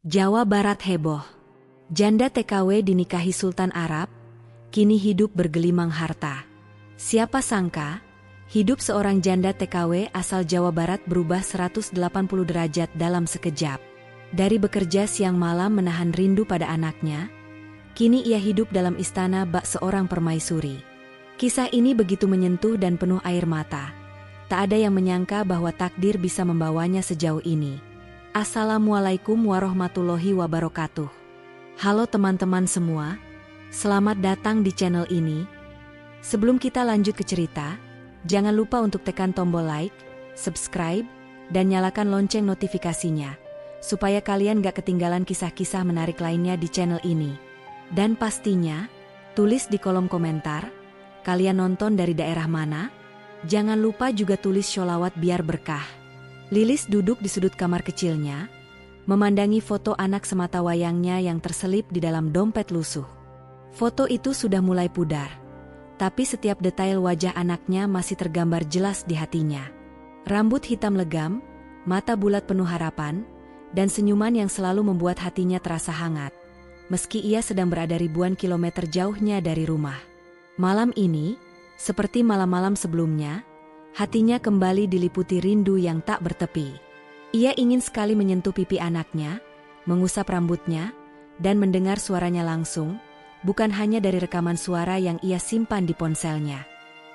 Jawa Barat heboh. Janda TKW dinikahi Sultan Arab, kini hidup bergelimang harta. Siapa sangka, hidup seorang janda TKW asal Jawa Barat berubah 180 derajat dalam sekejap. Dari bekerja siang malam menahan rindu pada anaknya, kini ia hidup dalam istana bak seorang permaisuri. Kisah ini begitu menyentuh dan penuh air mata. Tak ada yang menyangka bahwa takdir bisa membawanya sejauh ini. Assalamualaikum warahmatullahi wabarakatuh. Halo teman-teman semua, selamat datang di channel ini. Sebelum kita lanjut ke cerita, jangan lupa untuk tekan tombol like, subscribe, dan nyalakan lonceng notifikasinya, supaya kalian gak ketinggalan kisah-kisah menarik lainnya di channel ini. Dan pastinya, tulis di kolom komentar, kalian nonton dari daerah mana? Jangan lupa juga tulis sholawat biar berkah. Lilis duduk di sudut kamar kecilnya, memandangi foto anak sematawayangnya yang terselip di dalam dompet lusuh. Foto itu sudah mulai pudar, tapi setiap detail wajah anaknya masih tergambar jelas di hatinya. Rambut hitam legam, mata bulat penuh harapan, dan senyuman yang selalu membuat hatinya terasa hangat, meski ia sedang berada ribuan kilometer jauhnya dari rumah. Malam ini, seperti malam-malam sebelumnya, hatinya kembali diliputi rindu yang tak bertepi. Ia ingin sekali menyentuh pipi anaknya, mengusap rambutnya, dan mendengar suaranya langsung, bukan hanya dari rekaman suara yang ia simpan di ponselnya.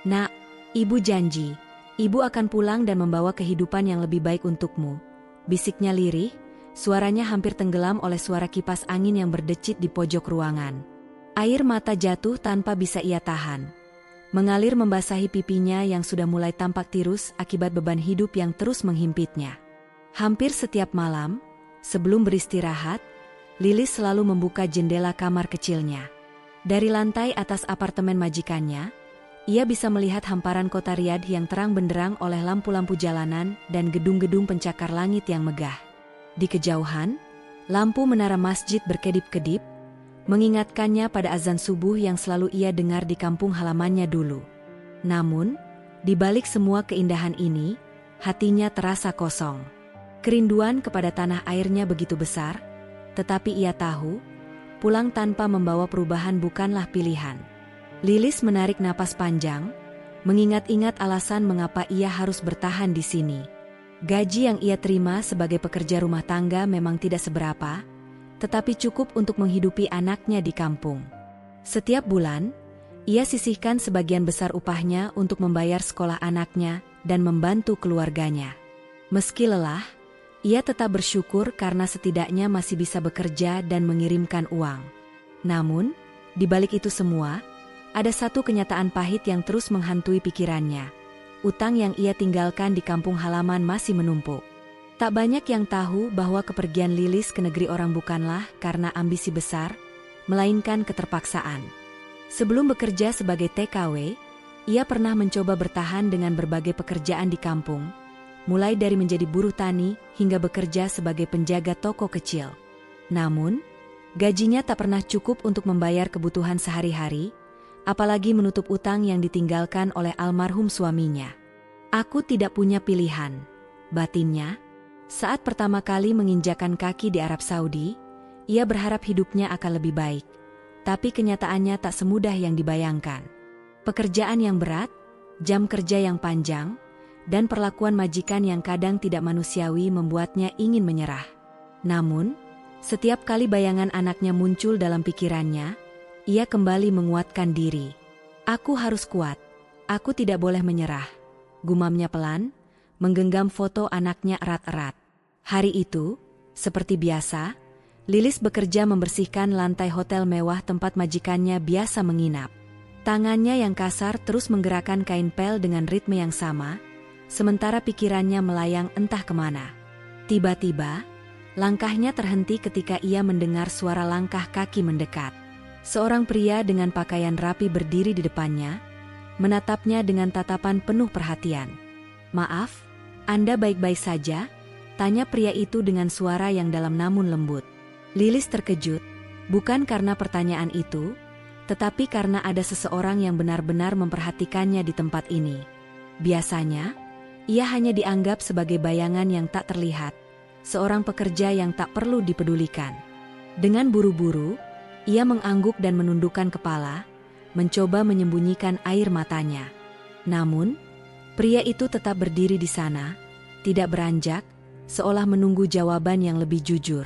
"Nak, ibu janji, ibu akan pulang dan membawa kehidupan yang lebih baik untukmu," bisiknya lirih, suaranya hampir tenggelam oleh suara kipas angin yang berdecit di pojok ruangan. Air mata jatuh tanpa bisa ia tahan, mengalir membasahi pipinya yang sudah mulai tampak tirus akibat beban hidup yang terus menghimpitnya. Hampir setiap malam, sebelum beristirahat, Lilis selalu membuka jendela kamar kecilnya. Dari lantai atas apartemen majikannya, ia bisa melihat hamparan kota Riyadh yang terang benderang oleh lampu-lampu jalanan dan gedung-gedung pencakar langit yang megah. Di kejauhan, lampu menara masjid berkedip-kedip, mengingatkannya pada azan subuh yang selalu ia dengar di kampung halamannya dulu. Namun, di balik semua keindahan ini, hatinya terasa kosong. Kerinduan kepada tanah airnya begitu besar, tetapi ia tahu, pulang tanpa membawa perubahan bukanlah pilihan. Lilis menarik napas panjang, mengingat-ingat alasan mengapa ia harus bertahan di sini. Gaji yang ia terima sebagai pekerja rumah tangga memang tidak seberapa, tetapi cukup untuk menghidupi anaknya di kampung. Setiap bulan, ia sisihkan sebagian besar upahnya untuk membayar sekolah anaknya dan membantu keluarganya. Meski lelah, ia tetap bersyukur karena setidaknya masih bisa bekerja dan mengirimkan uang. Namun, di balik itu semua, ada satu kenyataan pahit yang terus menghantui pikirannya. Utang yang ia tinggalkan di kampung halaman masih menumpuk. Tak banyak yang tahu bahwa kepergian Lilis ke negeri orang bukanlah karena ambisi besar, melainkan keterpaksaan. Sebelum bekerja sebagai TKW, ia pernah mencoba bertahan dengan berbagai pekerjaan di kampung, mulai dari menjadi buruh tani hingga bekerja sebagai penjaga toko kecil. Namun, gajinya tak pernah cukup untuk membayar kebutuhan sehari-hari, apalagi menutup utang yang ditinggalkan oleh almarhum suaminya. "Aku tidak punya pilihan," batinnya. Saat pertama kali menginjakan kaki di Arab Saudi, ia berharap hidupnya akan lebih baik. Tapi kenyataannya tak semudah yang dibayangkan. Pekerjaan yang berat, jam kerja yang panjang, dan perlakuan majikan yang kadang tidak manusiawi membuatnya ingin menyerah. Namun, setiap kali bayangan anaknya muncul dalam pikirannya, ia kembali menguatkan diri. "Aku harus kuat, aku tidak boleh menyerah," gumamnya pelan, menggenggam foto anaknya erat-erat. Hari itu, seperti biasa, Lilis bekerja membersihkan lantai hotel mewah tempat majikannya biasa menginap. Tangannya yang kasar terus menggerakkan kain pel dengan ritme yang sama, sementara pikirannya melayang entah kemana. Tiba-tiba, langkahnya terhenti ketika ia mendengar suara langkah kaki mendekat. Seorang pria dengan pakaian rapi berdiri di depannya, menatapnya dengan tatapan penuh perhatian. "Maaf, Anda baik-baik saja?" tanya pria itu dengan suara yang dalam namun lembut. Lilis terkejut, bukan karena pertanyaan itu, tetapi karena ada seseorang yang benar-benar memperhatikannya di tempat ini. Biasanya, ia hanya dianggap sebagai bayangan yang tak terlihat, seorang pekerja yang tak perlu dipedulikan. Dengan buru-buru, ia mengangguk dan menundukkan kepala, mencoba menyembunyikan air matanya. Namun, pria itu tetap berdiri di sana, tidak beranjak, seolah menunggu jawaban yang lebih jujur.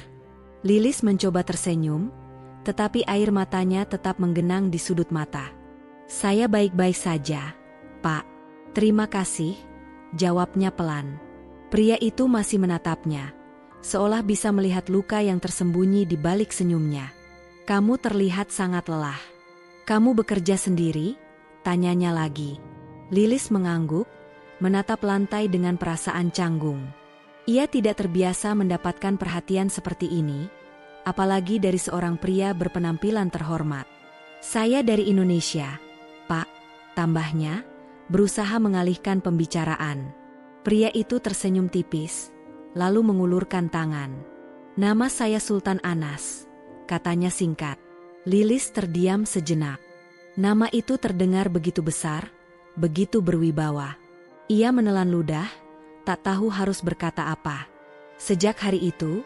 Lilis mencoba tersenyum, tetapi air matanya tetap menggenang di sudut mata. "Saya baik-baik saja, Pak. Terima kasih," jawabnya pelan. Pria itu masih menatapnya, seolah bisa melihat luka yang tersembunyi di balik senyumnya. "Kamu terlihat sangat lelah. Kamu bekerja sendiri?" tanyanya lagi. Lilis mengangguk, menatap lantai dengan perasaan canggung. Ia tidak terbiasa mendapatkan perhatian seperti ini, apalagi dari seorang pria berpenampilan terhormat. "Saya dari Indonesia, Pak," tambahnya, berusaha mengalihkan pembicaraan. Pria itu tersenyum tipis, lalu mengulurkan tangan. "Nama saya Sultan Anas," katanya singkat. Lilis terdiam sejenak. Nama itu terdengar begitu besar, begitu berwibawa. Ia menelan ludah, tak tahu harus berkata apa. Sejak hari itu,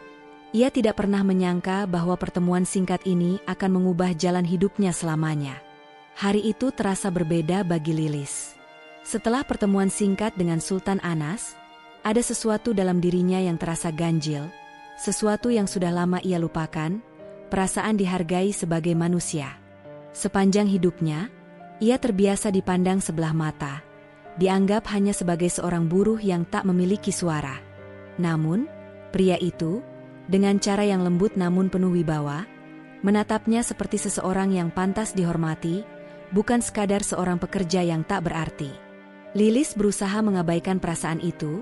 ia tidak pernah menyangka bahwa pertemuan singkat ini akan mengubah jalan hidupnya selamanya. Hari itu terasa berbeda bagi Lilis. Setelah pertemuan singkat dengan Sultan Anas, ada sesuatu dalam dirinya yang terasa ganjil, sesuatu yang sudah lama ia lupakan, perasaan dihargai sebagai manusia. Sepanjang hidupnya, ia terbiasa dipandang sebelah mata, dianggap hanya sebagai seorang buruh yang tak memiliki suara. Namun, pria itu, dengan cara yang lembut namun penuh wibawa, menatapnya seperti seseorang yang pantas dihormati, bukan sekadar seorang pekerja yang tak berarti. Lilis berusaha mengabaikan perasaan itu,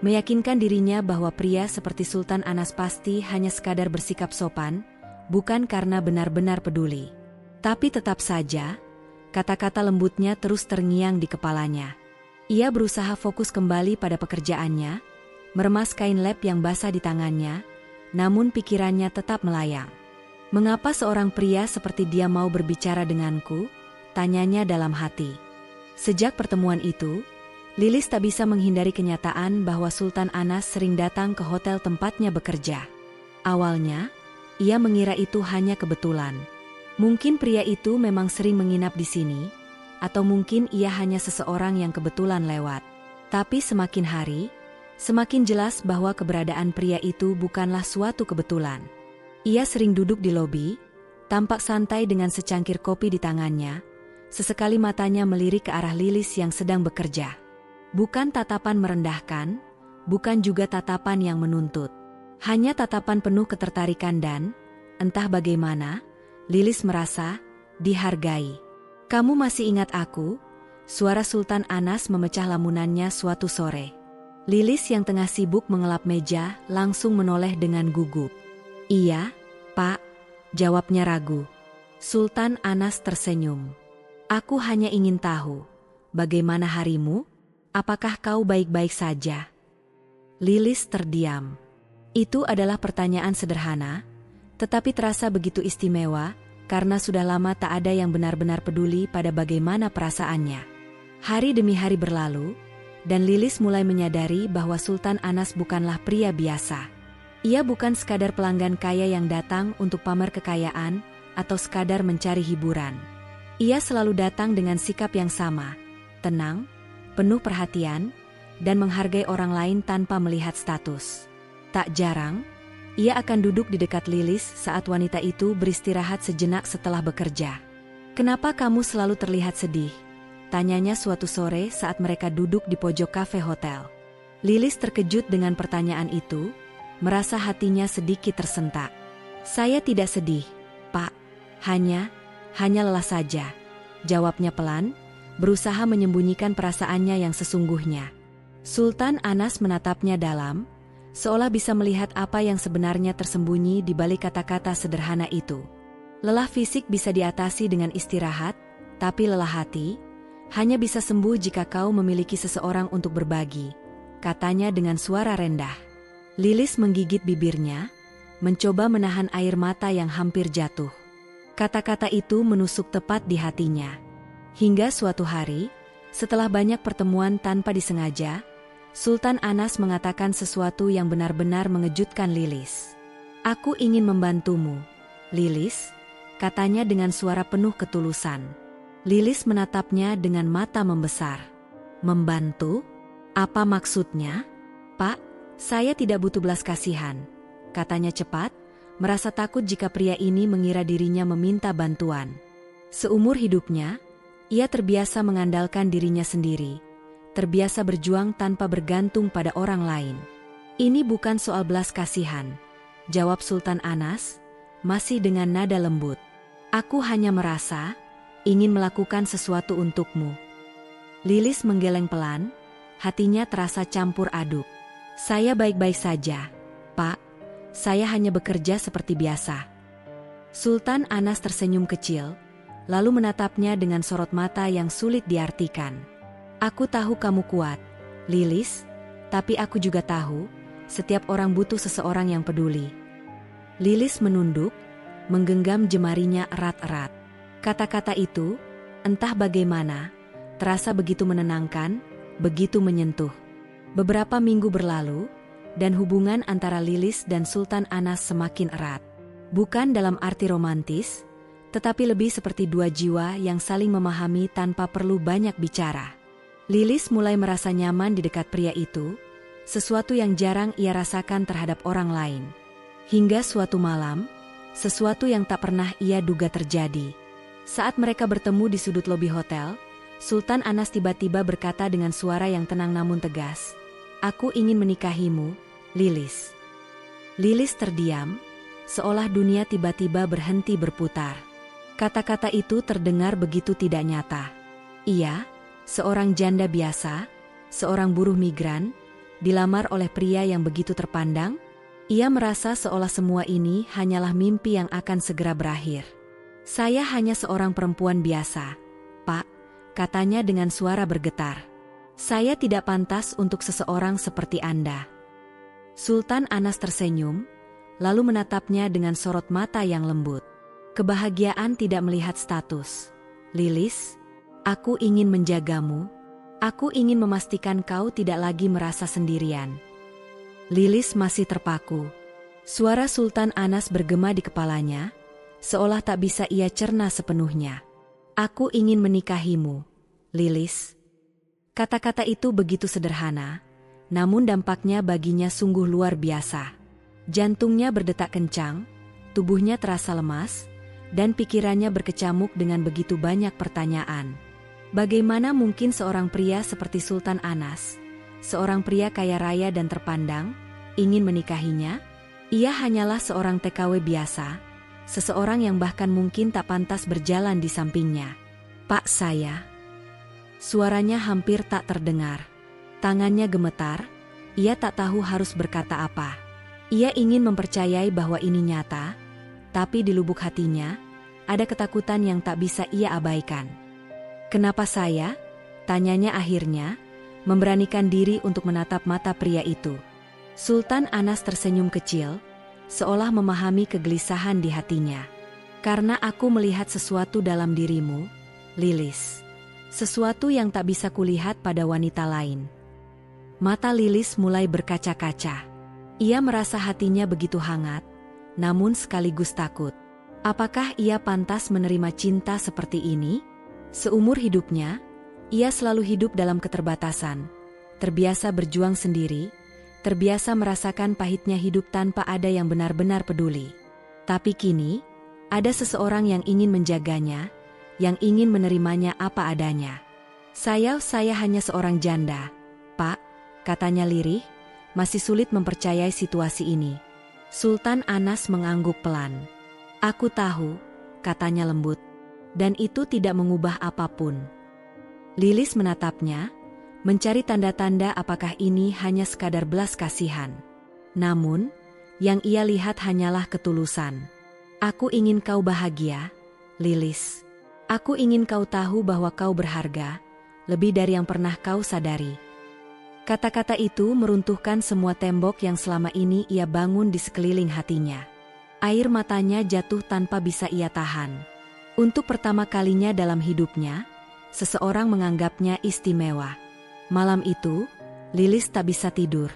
meyakinkan dirinya bahwa pria seperti Sultan Anas pasti hanya sekadar bersikap sopan, bukan karena benar-benar peduli. Tapi tetap saja, kata-kata lembutnya terus terngiang di kepalanya. Ia berusaha fokus kembali pada pekerjaannya, meremas kain lap yang basah di tangannya, namun pikirannya tetap melayang. "Mengapa seorang pria seperti dia mau berbicara denganku?" tanyanya dalam hati. Sejak pertemuan itu, Lilis tak bisa menghindari kenyataan bahwa Sultan Anas sering datang ke hotel tempatnya bekerja. Awalnya, ia mengira itu hanya kebetulan. Mungkin pria itu memang sering menginap di sini, atau mungkin ia hanya seseorang yang kebetulan lewat. Tapi semakin hari, semakin jelas bahwa keberadaan pria itu bukanlah suatu kebetulan. Ia sering duduk di lobi, tampak santai dengan secangkir kopi di tangannya, sesekali matanya melirik ke arah Lilis yang sedang bekerja. Bukan tatapan merendahkan, bukan juga tatapan yang menuntut. Hanya tatapan penuh ketertarikan dan, entah bagaimana, Lilis merasa dihargai. "Kamu masih ingat aku?" Suara Sultan Anas memecah lamunannya suatu sore. Lilis yang tengah sibuk mengelap meja langsung menoleh dengan gugup. "Iya, Pak," jawabnya ragu. Sultan Anas tersenyum. "Aku hanya ingin tahu, bagaimana harimu? Apakah kau baik-baik saja?" Lilis terdiam. Itu adalah pertanyaan sederhana, tetapi terasa begitu istimewa, karena sudah lama tak ada yang benar-benar peduli pada bagaimana perasaannya. Hari demi hari berlalu, dan Lilis mulai menyadari bahwa Sultan Anas bukanlah pria biasa. Ia bukan sekadar pelanggan kaya yang datang untuk pamer kekayaan, atau sekadar mencari hiburan. Ia selalu datang dengan sikap yang sama, tenang, penuh perhatian, dan menghargai orang lain tanpa melihat status. Tak jarang, ia akan duduk di dekat Lilis saat wanita itu beristirahat sejenak setelah bekerja. "Kenapa kamu selalu terlihat sedih?" tanyanya suatu sore saat mereka duduk di pojok kafe hotel. Lilis terkejut dengan pertanyaan itu, merasa hatinya sedikit tersentak. "Saya tidak sedih, Pak. Hanya lelah saja," jawabnya pelan, berusaha menyembunyikan perasaannya yang sesungguhnya. Sultan Anas menatapnya dalam, seolah bisa melihat apa yang sebenarnya tersembunyi di balik kata-kata sederhana itu. "Lelah fisik bisa diatasi dengan istirahat, tapi lelah hati hanya bisa sembuh jika kau memiliki seseorang untuk berbagi," katanya dengan suara rendah. Lilis menggigit bibirnya, mencoba menahan air mata yang hampir jatuh. Kata-kata itu menusuk tepat di hatinya. Hingga suatu hari, setelah banyak pertemuan tanpa disengaja, Sultan Anas mengatakan sesuatu yang benar-benar mengejutkan Lilis. "Aku ingin membantumu, Lilis," katanya dengan suara penuh ketulusan. Lilis menatapnya dengan mata membesar. "Membantu? Apa maksudnya?" "Pak, saya tidak butuh belas kasihan," katanya cepat, merasa takut jika pria ini mengira dirinya meminta bantuan. Seumur hidupnya, ia terbiasa mengandalkan dirinya sendiri, terbiasa berjuang tanpa bergantung pada orang lain. "Ini bukan soal belas kasihan," jawab Sultan Anas, masih dengan nada lembut. "Aku hanya merasa ingin melakukan sesuatu untukmu." Lilis menggeleng pelan, hatinya terasa campur aduk. "Saya baik-baik saja, Pak. Saya hanya bekerja seperti biasa." Sultan Anas tersenyum kecil, lalu menatapnya dengan sorot mata yang sulit diartikan. "Aku tahu kamu kuat, Lilis, tapi aku juga tahu, setiap orang butuh seseorang yang peduli." Lilis menunduk, menggenggam jemarinya erat-erat. Kata-kata itu, entah bagaimana, terasa begitu menenangkan, begitu menyentuh. Beberapa minggu berlalu, dan hubungan antara Lilis dan Sultan Anas semakin erat. Bukan dalam arti romantis, tetapi lebih seperti dua jiwa yang saling memahami tanpa perlu banyak bicara. Lilis mulai merasa nyaman di dekat pria itu, sesuatu yang jarang ia rasakan terhadap orang lain. Hingga suatu malam, sesuatu yang tak pernah ia duga terjadi. Saat mereka bertemu di sudut lobi hotel, Sultan Anas tiba-tiba berkata dengan suara yang tenang namun tegas, "Aku ingin menikahimu, Lilis." Lilis terdiam, seolah dunia tiba-tiba berhenti berputar. Kata-kata itu terdengar begitu tidak nyata. Ia, seorang janda biasa, seorang buruh migran, dilamar oleh pria yang begitu terpandang. Ia merasa seolah semua ini hanyalah mimpi yang akan segera berakhir. "Saya hanya seorang perempuan biasa, Pak," katanya dengan suara bergetar. "Saya tidak pantas untuk seseorang seperti Anda." Sultan Anas tersenyum, lalu menatapnya dengan sorot mata yang lembut. "Kebahagiaan tidak melihat status, Lilis. Aku ingin menjagamu. Aku ingin memastikan kau tidak lagi merasa sendirian." Lilis masih terpaku. Suara Sultan Anas bergema di kepalanya, seolah tak bisa ia cerna sepenuhnya. "Aku ingin menikahimu, Lilis." Kata-kata itu begitu sederhana, namun dampaknya baginya sungguh luar biasa. Jantungnya berdetak kencang, tubuhnya terasa lemas, dan pikirannya berkecamuk dengan begitu banyak pertanyaan. Bagaimana mungkin seorang pria seperti Sultan Anas, seorang pria kaya raya dan terpandang, ingin menikahinya? Ia hanyalah seorang TKW biasa, seseorang yang bahkan mungkin tak pantas berjalan di sampingnya. "Pak, saya..." Suaranya hampir tak terdengar. Tangannya gemetar, ia tak tahu harus berkata apa. Ia ingin mempercayai bahwa ini nyata, tapi di lubuk hatinya, ada ketakutan yang tak bisa ia abaikan. "Kenapa saya?" tanyanya akhirnya, memberanikan diri untuk menatap mata pria itu. Sultan Anas tersenyum kecil, seolah memahami kegelisahan di hatinya. "Karena aku melihat sesuatu dalam dirimu, Lilis. Sesuatu yang tak bisa kulihat pada wanita lain." Mata Lilis mulai berkaca-kaca. Ia merasa hatinya begitu hangat, namun sekaligus takut. Apakah ia pantas menerima cinta seperti ini? Seumur hidupnya, ia selalu hidup dalam keterbatasan, terbiasa berjuang sendiri, terbiasa merasakan pahitnya hidup tanpa ada yang benar-benar peduli. Tapi kini, ada seseorang yang ingin menjaganya, yang ingin menerimanya apa adanya. Saya hanya seorang janda, Pak," katanya lirih, masih sulit mempercayai situasi ini. Sultan Anas mengangguk pelan. "Aku tahu," katanya lembut, "dan itu tidak mengubah apapun." Lilis menatapnya, mencari tanda-tanda apakah ini hanya sekadar belas kasihan. Namun, yang ia lihat hanyalah ketulusan. "Aku ingin kau bahagia, Lilis. Aku ingin kau tahu bahwa kau berharga, lebih dari yang pernah kau sadari." Kata-kata itu meruntuhkan semua tembok yang selama ini ia bangun di sekeliling hatinya. Air matanya jatuh tanpa bisa ia tahan. Untuk pertama kalinya dalam hidupnya, seseorang menganggapnya istimewa. Malam itu, Lilis tak bisa tidur.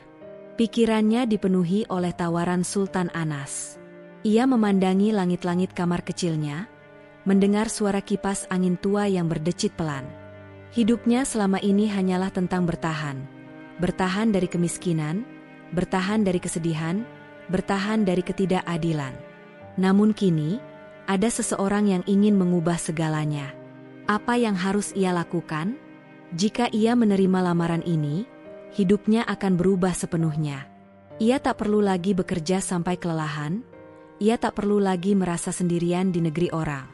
Pikirannya dipenuhi oleh tawaran Sultan Anas. Ia memandangi langit-langit kamar kecilnya, mendengar suara kipas angin tua yang berdecit pelan. Hidupnya selama ini hanyalah tentang bertahan. Bertahan dari kemiskinan, bertahan dari kesedihan, bertahan dari ketidakadilan. Namun kini, ada seseorang yang ingin mengubah segalanya. Apa yang harus ia lakukan? Jika ia menerima lamaran ini, hidupnya akan berubah sepenuhnya. Ia tak perlu lagi bekerja sampai kelelahan, ia tak perlu lagi merasa sendirian di negeri orang.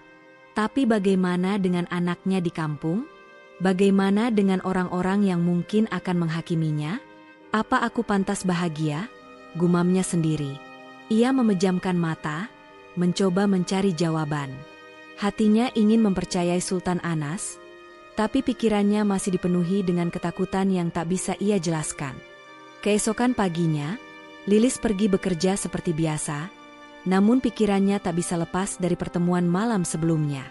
Tapi bagaimana dengan anaknya di kampung? Bagaimana dengan orang-orang yang mungkin akan menghakiminya? Apa aku pantas bahagia? Gumamnya sendiri. Ia memejamkan mata, mencoba mencari jawaban. Hatinya ingin mempercayai Sultan Anas, tapi pikirannya masih dipenuhi dengan ketakutan yang tak bisa ia jelaskan. Keesokan paginya, Lilis pergi bekerja seperti biasa, namun pikirannya tak bisa lepas dari pertemuan malam sebelumnya.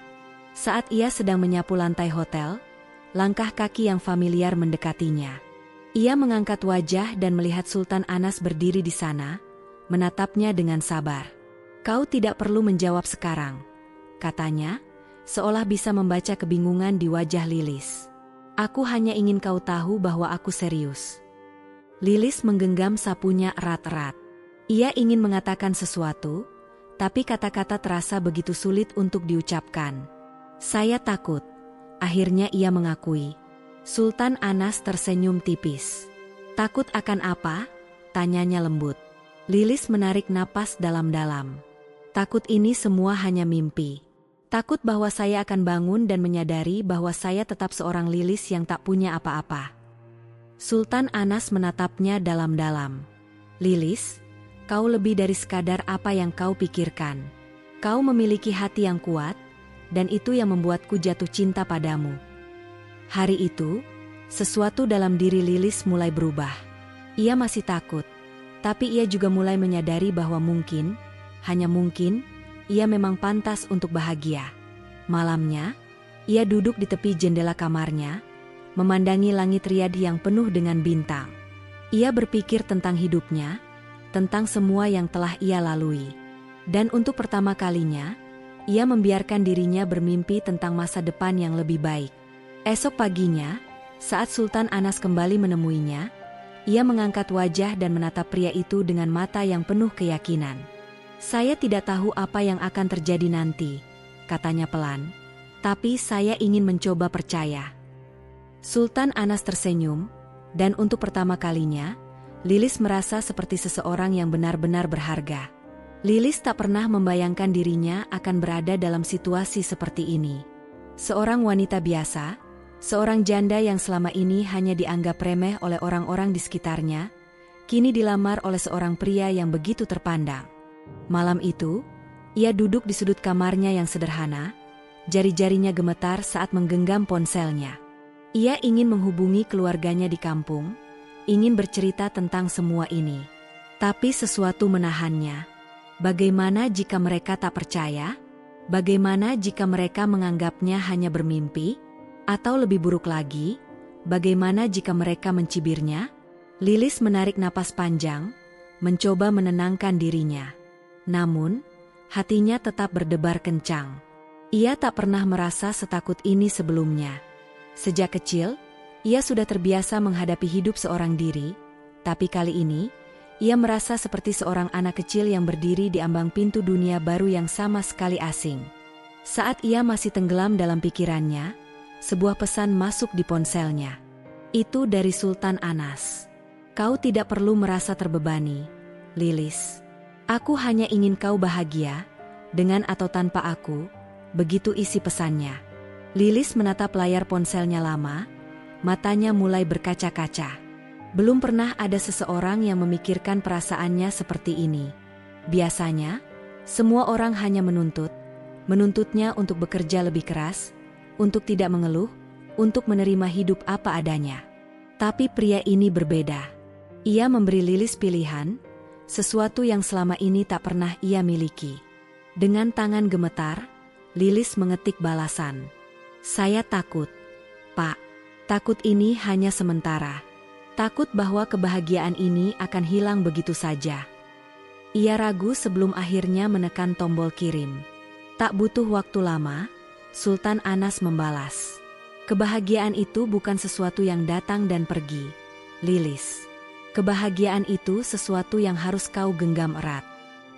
Saat ia sedang menyapu lantai hotel, langkah kaki yang familiar mendekatinya. Ia mengangkat wajah dan melihat Sultan Anas berdiri di sana, menatapnya dengan sabar. "Kau tidak perlu menjawab sekarang," katanya, seolah bisa membaca kebingungan di wajah Lilis. "Aku hanya ingin kau tahu bahwa aku serius." Lilis menggenggam sapunya erat-erat. Ia ingin mengatakan sesuatu, tapi kata-kata terasa begitu sulit untuk diucapkan. "Saya takut," akhirnya ia mengakui. Sultan Anas tersenyum tipis. "Takut akan apa?" tanyanya lembut. Lilis menarik napas dalam-dalam. "Takut ini semua hanya mimpi. Takut bahwa saya akan bangun dan menyadari bahwa saya tetap seorang Lilis yang tak punya apa-apa." Sultan Anas menatapnya dalam-dalam. "Lilis, kau lebih dari sekadar apa yang kau pikirkan. Kau memiliki hati yang kuat, dan itu yang membuatku jatuh cinta padamu." Hari itu, sesuatu dalam diri Lilis mulai berubah. Ia masih takut, tapi ia juga mulai menyadari bahwa mungkin, hanya mungkin, ia memang pantas untuk bahagia. Malamnya, ia duduk di tepi jendela kamarnya, memandangi langit riyadi yang penuh dengan bintang. Ia berpikir tentang hidupnya, tentang semua yang telah ia lalui. Dan untuk pertama kalinya, ia membiarkan dirinya bermimpi tentang masa depan yang lebih baik. Esok paginya, saat Sultan Anas kembali menemuinya, ia mengangkat wajah dan menatap pria itu dengan mata yang penuh keyakinan. "Saya tidak tahu apa yang akan terjadi nanti," katanya pelan, "tapi saya ingin mencoba percaya." Sultan Anas tersenyum, dan untuk pertama kalinya, Lilis merasa seperti seseorang yang benar-benar berharga. Lilis tak pernah membayangkan dirinya akan berada dalam situasi seperti ini. Seorang wanita biasa, seorang janda yang selama ini hanya dianggap remeh oleh orang-orang di sekitarnya, kini dilamar oleh seorang pria yang begitu terpandang. Malam itu, ia duduk di sudut kamarnya yang sederhana, jari-jarinya gemetar saat menggenggam ponselnya. Ia ingin menghubungi keluarganya di kampung, ingin bercerita tentang semua ini. Tapi sesuatu menahannya. Bagaimana jika mereka tak percaya? Bagaimana jika mereka menganggapnya hanya bermimpi? Atau lebih buruk lagi, bagaimana jika mereka mencibirnya? Lilis menarik napas panjang, mencoba menenangkan dirinya. Namun, hatinya tetap berdebar kencang. Ia tak pernah merasa setakut ini sebelumnya. Sejak kecil, ia sudah terbiasa menghadapi hidup seorang diri, tapi kali ini, ia merasa seperti seorang anak kecil yang berdiri di ambang pintu dunia baru yang sama sekali asing. Saat ia masih tenggelam dalam pikirannya, sebuah pesan masuk di ponselnya. Itu dari Sultan Anas. "Kau tidak perlu merasa terbebani, Lilis. Aku hanya ingin kau bahagia, dengan atau tanpa aku," begitu isi pesannya. Lilis menatap layar ponselnya lama, matanya mulai berkaca-kaca. Belum pernah ada seseorang yang memikirkan perasaannya seperti ini. Biasanya, semua orang hanya menuntutnya untuk bekerja lebih keras, untuk tidak mengeluh, untuk menerima hidup apa adanya. Tapi pria ini berbeda. Ia memberi Lilis pilihan, sesuatu yang selama ini tak pernah ia miliki. Dengan tangan gemetar, Lilis mengetik balasan. "Saya takut, Pak. Takut ini hanya sementara. takut bahwa kebahagiaan ini akan hilang begitu saja. Ia ragu sebelum akhirnya menekan tombol kirim. Tak butuh waktu lama, Sultan Anas membalas. Kebahagiaan itu bukan sesuatu yang datang dan pergi, Lilis. Kebahagiaan itu sesuatu yang harus kau genggam erat.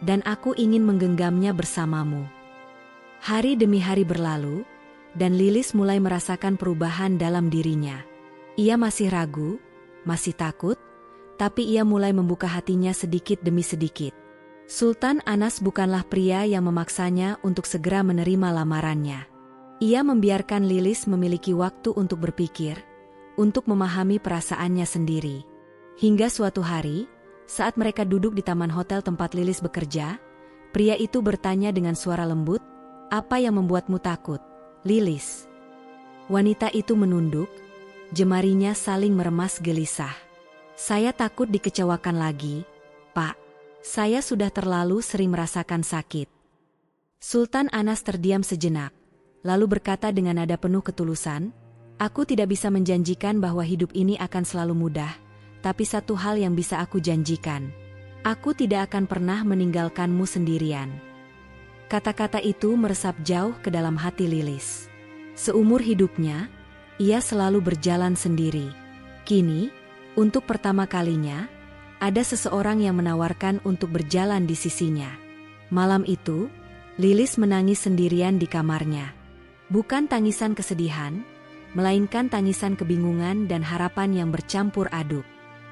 Dan aku ingin menggenggamnya bersamamu. Hari demi hari berlalu, dan Lilis mulai merasakan perubahan dalam dirinya. Ia masih ragu, masih takut, tapi ia mulai membuka hatinya sedikit demi sedikit. Sultan Anas bukanlah pria yang memaksanya untuk segera menerima lamarannya. Ia membiarkan Lilis memiliki waktu untuk berpikir, untuk memahami perasaannya sendiri. Hingga suatu hari, saat mereka duduk di taman hotel tempat Lilis bekerja, pria itu bertanya dengan suara lembut, "Apa yang membuatmu takut, Lilis?" Wanita itu menunduk, jemarinya saling meremas gelisah. "Saya takut dikecewakan lagi, Pak. Saya sudah terlalu sering merasakan sakit." Sultan Anas terdiam sejenak, lalu berkata dengan nada penuh ketulusan, "Aku tidak bisa menjanjikan bahwa hidup ini akan selalu mudah. Tapi satu hal yang bisa aku janjikan. Aku tidak akan pernah meninggalkanmu sendirian." Kata-kata itu meresap jauh ke dalam hati Lilis. Seumur hidupnya, ia selalu berjalan sendiri. Kini, untuk pertama kalinya, ada seseorang yang menawarkan untuk berjalan di sisinya. Malam itu, Lilis menangis sendirian di kamarnya. Bukan tangisan kesedihan, melainkan tangisan kebingungan dan harapan yang bercampur aduk.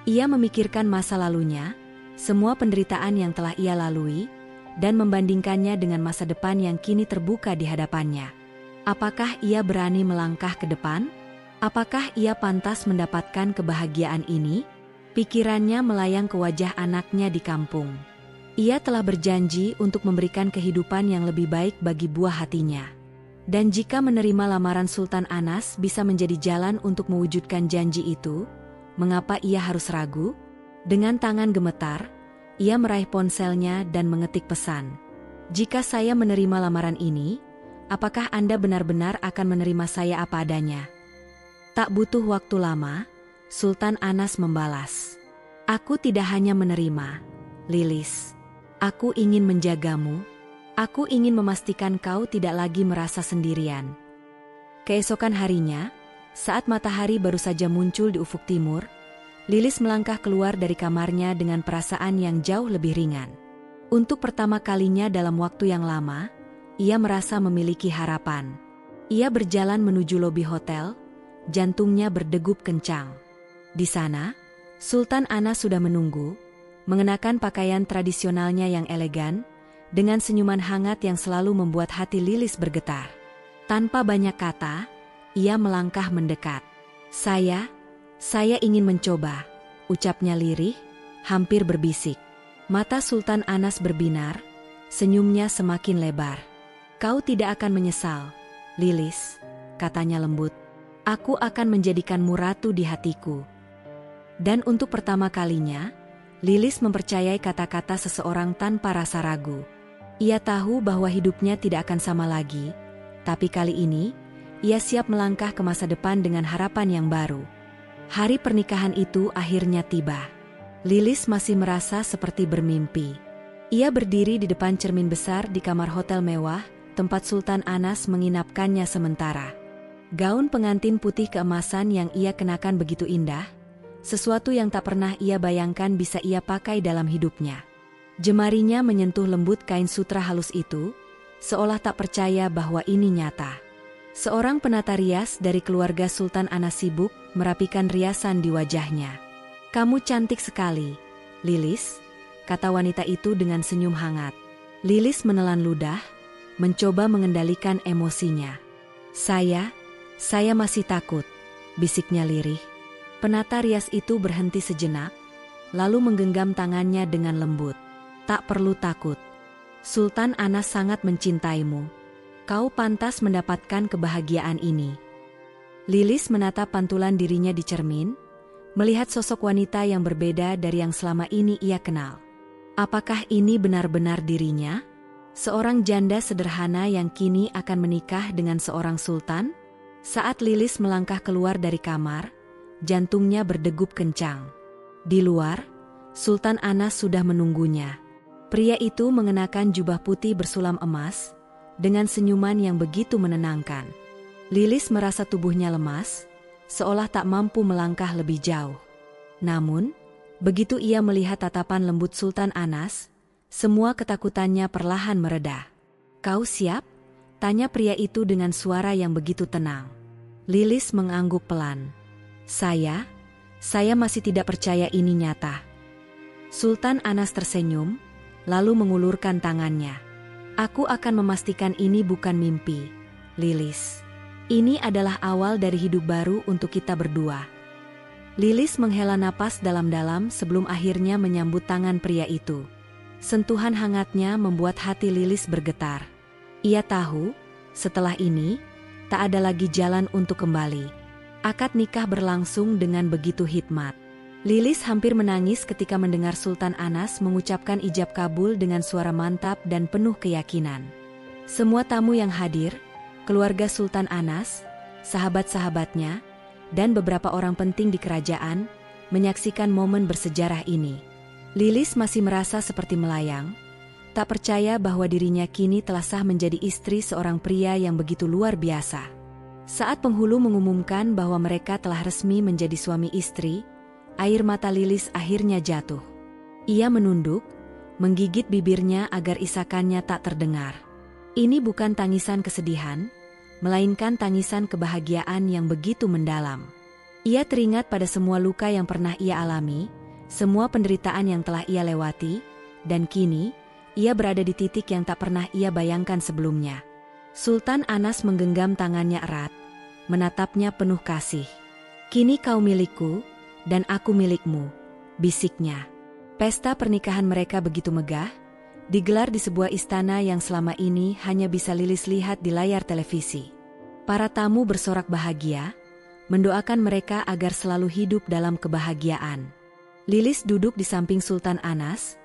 Ia memikirkan masa lalunya, semua penderitaan yang telah ia lalui, dan membandingkannya dengan masa depan yang kini terbuka di hadapannya. Apakah ia berani melangkah ke depan? Apakah ia pantas mendapatkan kebahagiaan ini? Pikirannya melayang ke wajah anaknya di kampung. Ia telah berjanji untuk memberikan kehidupan yang lebih baik bagi buah hatinya. Dan jika menerima lamaran Sultan Anas bisa menjadi jalan untuk mewujudkan janji itu, mengapa ia harus ragu? Dengan tangan gemetar, ia meraih ponselnya dan mengetik pesan. "Jika saya menerima lamaran ini, apakah Anda benar-benar akan menerima saya apa adanya?" Tak butuh waktu lama, Sultan Anas membalas. "Aku tidak hanya menerima, Lilis. Aku ingin menjagamu. Aku ingin memastikan kau tidak lagi merasa sendirian." Keesokan harinya, saat matahari baru saja muncul di ufuk timur, Lilis melangkah keluar dari kamarnya dengan perasaan yang jauh lebih ringan. Untuk pertama kalinya dalam waktu yang lama, ia merasa memiliki harapan. Ia berjalan menuju lobi hotel, jantungnya berdegup kencang. Di sana, Sultan Anas sudah menunggu, mengenakan pakaian tradisionalnya yang elegan, dengan senyuman hangat yang selalu membuat hati Lilis bergetar. Tanpa banyak kata, ia melangkah mendekat. Saya ingin mencoba," ucapnya lirih, hampir berbisik. Mata Sultan Anas berbinar, senyumnya semakin lebar. "Kau tidak akan menyesal, Lilis," katanya lembut. "Aku akan menjadikanmu ratu di hatiku." Dan untuk pertama kalinya, Lilis mempercayai kata-kata seseorang tanpa rasa ragu. Ia tahu bahwa hidupnya tidak akan sama lagi, tapi kali ini, ia siap melangkah ke masa depan dengan harapan yang baru. Hari pernikahan itu akhirnya tiba. Lilis masih merasa seperti bermimpi. Ia berdiri di depan cermin besar di kamar hotel mewah, tempat Sultan Anas menginapkannya sementara. Gaun pengantin putih keemasan yang ia kenakan begitu indah, sesuatu yang tak pernah ia bayangkan bisa ia pakai dalam hidupnya. Jemarinya menyentuh lembut kain sutra halus itu, seolah tak percaya bahwa ini nyata. Seorang penata rias dari keluarga Sultan Anas sibuk merapikan riasan di wajahnya. "Kamu cantik sekali, Lilis," kata wanita itu dengan senyum hangat. Lilis menelan ludah, mencoba mengendalikan emosinya. Saya masih takut," bisiknya lirih. Penata rias itu berhenti sejenak, lalu menggenggam tangannya dengan lembut. "Tak perlu takut. Sultan Anas sangat mencintaimu. Kau pantas mendapatkan kebahagiaan ini." Lilis menatap pantulan dirinya di cermin, melihat sosok wanita yang berbeda dari yang selama ini ia kenal. Apakah ini benar-benar dirinya? Seorang janda sederhana yang kini akan menikah dengan seorang sultan? Saat Lilis melangkah keluar dari kamar, jantungnya berdegup kencang. Di luar, Sultan Anas sudah menunggunya. Pria itu mengenakan jubah putih bersulam emas, dengan senyuman yang begitu menenangkan. Lilis merasa tubuhnya lemas, seolah tak mampu melangkah lebih jauh. Namun, begitu ia melihat tatapan lembut Sultan Anas, semua ketakutannya perlahan mereda. "Kau siap?" tanya pria itu dengan suara yang begitu tenang. Lilis mengangguk pelan. Saya masih tidak percaya ini nyata." Sultan Anas tersenyum, lalu mengulurkan tangannya. "Aku akan memastikan ini bukan mimpi, Lilis. Ini adalah awal dari hidup baru untuk kita berdua." Lilis menghela napas dalam-dalam sebelum akhirnya menyambut tangan pria itu. Sentuhan hangatnya membuat hati Lilis bergetar. Ia tahu, setelah ini, tak ada lagi jalan untuk kembali. Akad nikah berlangsung dengan begitu hikmat. Lilis hampir menangis ketika mendengar Sultan Anas mengucapkan ijab kabul dengan suara mantap dan penuh keyakinan. Semua tamu yang hadir, keluarga Sultan Anas, sahabat-sahabatnya, dan beberapa orang penting di kerajaan, menyaksikan momen bersejarah ini. Lilis masih merasa seperti melayang, tak percaya bahwa dirinya kini telah sah menjadi istri seorang pria yang begitu luar biasa. Saat penghulu mengumumkan bahwa mereka telah resmi menjadi suami istri, air mata Lilis akhirnya jatuh. Ia menunduk, menggigit bibirnya agar isakannya tak terdengar. Ini bukan tangisan kesedihan, melainkan tangisan kebahagiaan yang begitu mendalam. Ia teringat pada semua luka yang pernah ia alami, semua penderitaan yang telah ia lewati, dan kini, ia berada di titik yang tak pernah ia bayangkan sebelumnya. Sultan Anas menggenggam tangannya erat, menatapnya penuh kasih. "Kini kau milikku, dan aku milikmu," bisiknya. Pesta pernikahan mereka begitu megah, digelar di sebuah istana yang selama ini hanya bisa Lilis lihat di layar televisi. Para tamu bersorak bahagia, mendoakan mereka agar selalu hidup dalam kebahagiaan. Lilis duduk di samping Sultan Anas,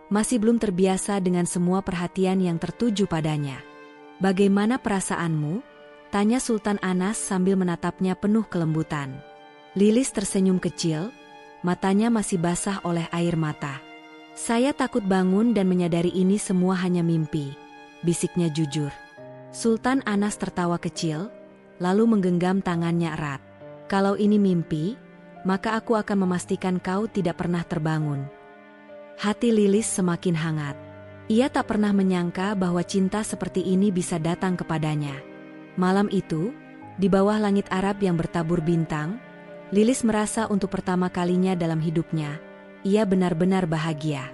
masih belum terbiasa dengan semua perhatian yang tertuju padanya. "Bagaimana perasaanmu?" tanya Sultan Anas sambil menatapnya penuh kelembutan. Lilis tersenyum kecil, matanya masih basah oleh air mata. "Saya takut bangun dan menyadari ini semua hanya mimpi," bisiknya jujur. Sultan Anas tertawa kecil, lalu menggenggam tangannya erat. "Kalau ini mimpi, maka aku akan memastikan kau tidak pernah terbangun." Hati Lilis semakin hangat. Ia tak pernah menyangka bahwa cinta seperti ini bisa datang kepadanya. Malam itu, di bawah langit Arab yang bertabur bintang, Lilis merasa untuk pertama kalinya dalam hidupnya, ia benar-benar bahagia.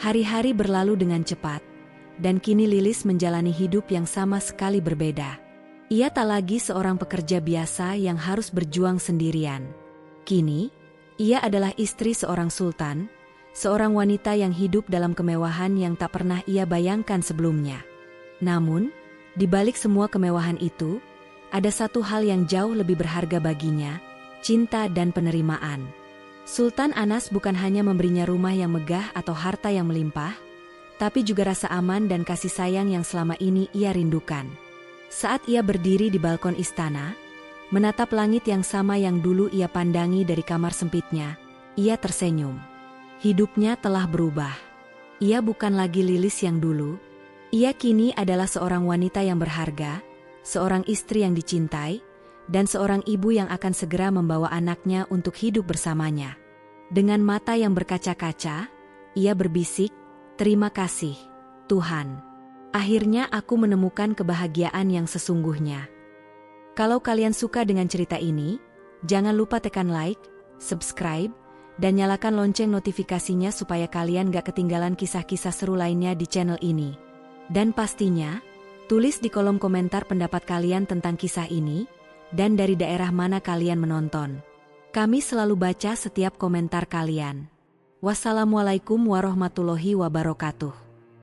Hari-hari berlalu dengan cepat, dan kini Lilis menjalani hidup yang sama sekali berbeda. Ia tak lagi seorang pekerja biasa yang harus berjuang sendirian. Kini, ia adalah istri seorang sultan, seorang wanita yang hidup dalam kemewahan yang tak pernah ia bayangkan sebelumnya. Namun, di balik semua kemewahan itu, ada satu hal yang jauh lebih berharga baginya, cinta dan penerimaan. Sultan Anas bukan hanya memberinya rumah yang megah atau harta yang melimpah, tapi juga rasa aman dan kasih sayang yang selama ini ia rindukan. Saat ia berdiri di balkon istana, menatap langit yang sama yang dulu ia pandangi dari kamar sempitnya, ia tersenyum. Hidupnya telah berubah. Ia bukan lagi Lilis yang dulu. Ia kini adalah seorang wanita yang berharga, seorang istri yang dicintai, dan seorang ibu yang akan segera membawa anaknya untuk hidup bersamanya. Dengan mata yang berkaca-kaca, ia berbisik, "Terima kasih, Tuhan. Akhirnya aku menemukan kebahagiaan yang sesungguhnya." Kalau kalian suka dengan cerita ini, jangan lupa tekan like, subscribe, dan nyalakan lonceng notifikasinya supaya kalian gak ketinggalan kisah-kisah seru lainnya di channel ini. Dan pastinya, tulis di kolom komentar pendapat kalian tentang kisah ini, dan dari daerah mana kalian menonton. Kami selalu baca setiap komentar kalian. Wassalamualaikum warahmatullahi wabarakatuh.